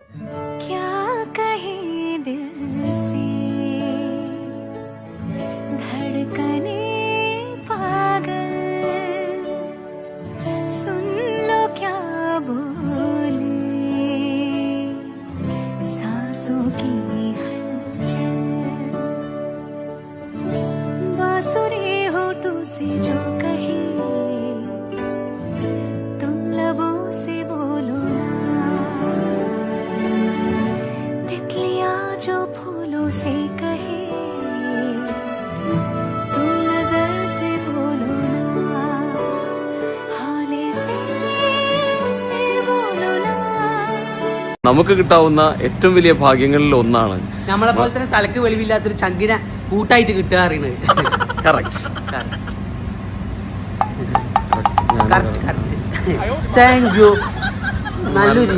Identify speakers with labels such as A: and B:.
A: क्या कहे दिल से धड़कने पागल, सुन लो क्या बोले सांसों की हलचल, बांसुरी होठों से जो कहे तुम लबों से बोलो ना, तितलियां जो फूलों से कहे तुम नजर से बोलो ना, हाले से बोलो ना.
B: നമുക്ക് കിട്ടാവുന്ന ഏറ്റവും വലിയ ഭാഗ്യങ്ങളിൽ ഒന്നാണ്
C: നമ്മളെ പോലെ തന്നെ തലക്ക് വെളിവില്ലാത്തൊരു ചങ്കിനെ കൂട്ടായിട്ട് കിട്ടുക അറിയണത്. Thank you. നല്ലൊരു